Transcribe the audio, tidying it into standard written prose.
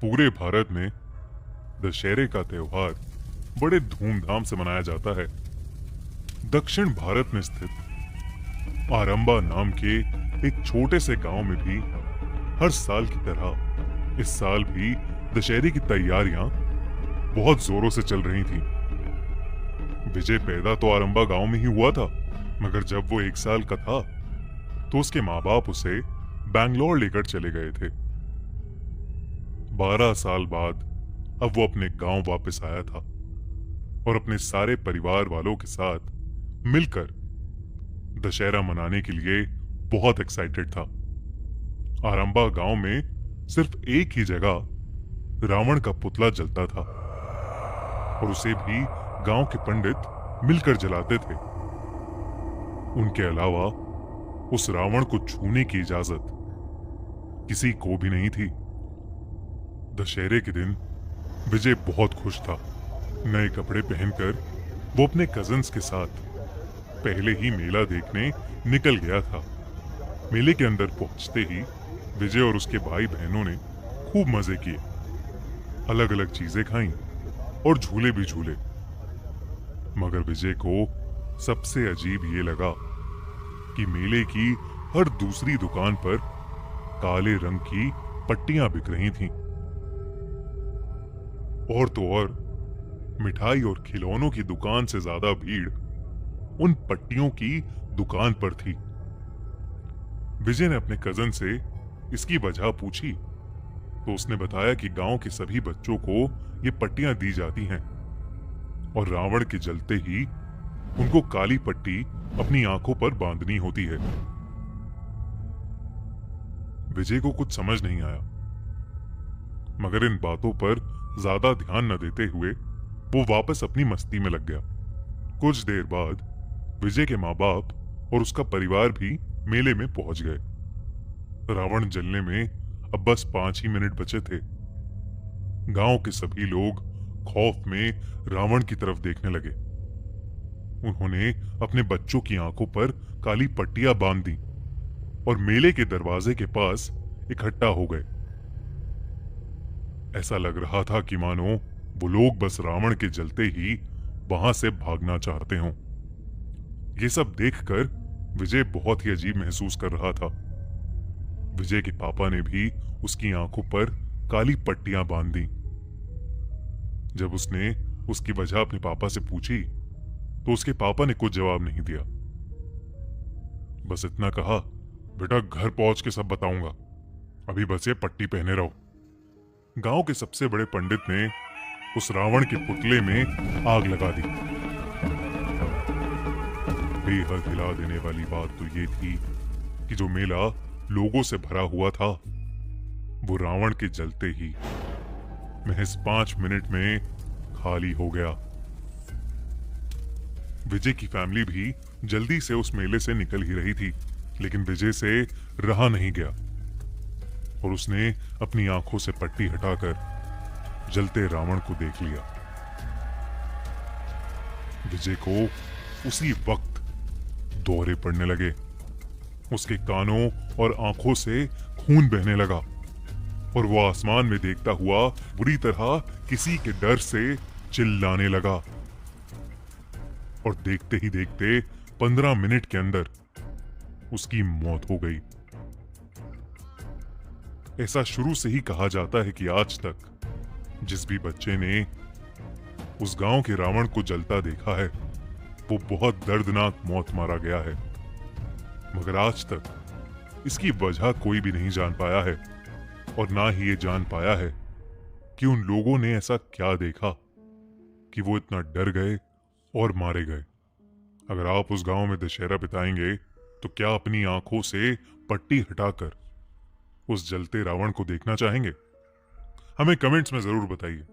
पूरे भारत में दशहरे का त्योहार बड़े धूमधाम से मनाया जाता है। दक्षिण भारत में स्थित आरंबा नाम के एक छोटे से गांव में भी हर साल की तरह इस साल भी दशहरे की तैयारियां बहुत जोरों से चल रही थीं। विजय पैदा तो आरंबा गांव में ही हुआ था, मगर जब वो 1 साल का था तो उसके माँ बाप उसे बैंगलोर लेकर चले गए थे। 12 साल बाद अब वो अपने गांव वापस आया था और अपने सारे परिवार वालों के साथ मिलकर दशहरा मनाने के लिए बहुत एक्साइटेड था। आरंबा गांव में सिर्फ एक ही जगह रावण का पुतला जलता था और उसे भी गांव के पंडित मिलकर जलाते थे। उनके अलावा उस रावण को छूने की इजाजत किसी को भी नहीं थी। दशहरे के दिन विजय बहुत खुश था। नए कपड़े पहनकर वो अपने कजिन्स के साथ पहले ही मेला देखने निकल गया था। मेले के अंदर पहुंचते ही विजय और उसके भाई बहनों ने खूब मजे किए, अलग अलग चीजें खाईं और झूले भी झूले। मगर विजय को सबसे अजीब ये लगा कि मेले की हर दूसरी दुकान पर काले रंग की पट्टियां बिक रही थीं। और तो और मिठाई और खिलौनों की दुकान से ज्यादा भीड़ उन पट्टियों की दुकान पर थी। विजय ने अपने कजन से इसकी वजह पूछी तो उसने बताया कि गांव के सभी बच्चों को ये पट्टियां दी जाती हैं और रावण के जलते ही उनको काली पट्टी अपनी आंखों पर बांधनी होती है। विजय को कुछ समझ नहीं आया, मगर इन बातों पर ज्यादा ध्यान न देते हुए वो वापस अपनी मस्ती में लग गया। कुछ देर बाद विजय के माँ बाप और उसका परिवार भी मेले में पहुंच गए। रावण जलने में अब बस 5 ही मिनट बचे थे। गांव के सभी लोग खौफ में रावण की तरफ देखने लगे। उन्होंने अपने बच्चों की आंखों पर काली पट्टियां बांध दी और मेले के दरवाजे के पास इकट्ठा हो गए। ऐसा लग रहा था कि मानो वो लोग बस रावण के जलते ही वहां से भागना चाहते हों। ये सब देखकर विजय बहुत ही अजीब महसूस कर रहा था। विजय के पापा ने भी उसकी आंखों पर काली पट्टियां बांध दी। जब उसने उसकी वजह अपने पापा से पूछी तो उसके पापा ने कुछ जवाब नहीं दिया। बस इतना कहा, बेटा घर पहुंच के सब बताऊंगा, अभी बस ये पट्टी पहने रहो। गांव के सबसे बड़े पंडित ने उस रावण के पुतले में आग लगा दी। बेहद हिला देने वाली बात तो ये थी कि जो मेला लोगों से भरा हुआ था वो रावण के जलते ही महज 5 मिनट में खाली हो गया। विजय की फैमिली भी जल्दी से उस मेले से निकल ही रही थी, लेकिन विजय से रहा नहीं गया और उसने अपनी आंखों से पट्टी हटाकर जलते रावण को देख लिया। विजय को उसी वक्त दौरे पड़ने लगे। उसके कानों और आंखों से खून बहने लगा और वो आसमान में देखता हुआ बुरी तरह किसी के डर से चिल्लाने लगा। और देखते ही देखते 15 मिनट के अंदर उसकी मौत हो गई। ऐसा शुरू से ही कहा जाता है कि आज तक जिस भी बच्चे ने उस गांव के रावण को जलता देखा है वो बहुत दर्दनाक मौत मारा गया है। मगर आज तक इसकी वजह कोई भी नहीं जान पाया है और ना ही ये जान पाया है कि उन लोगों ने ऐसा क्या देखा कि वो इतना डर गए और मारे गए। अगर आप उस गांव में दशहरा बिताएंगे तो क्या अपनी आंखों से पट्टी हटाकर उस जलते रावण को देखना चाहेंगे? हमें कमेंट्स में जरूर बताइए।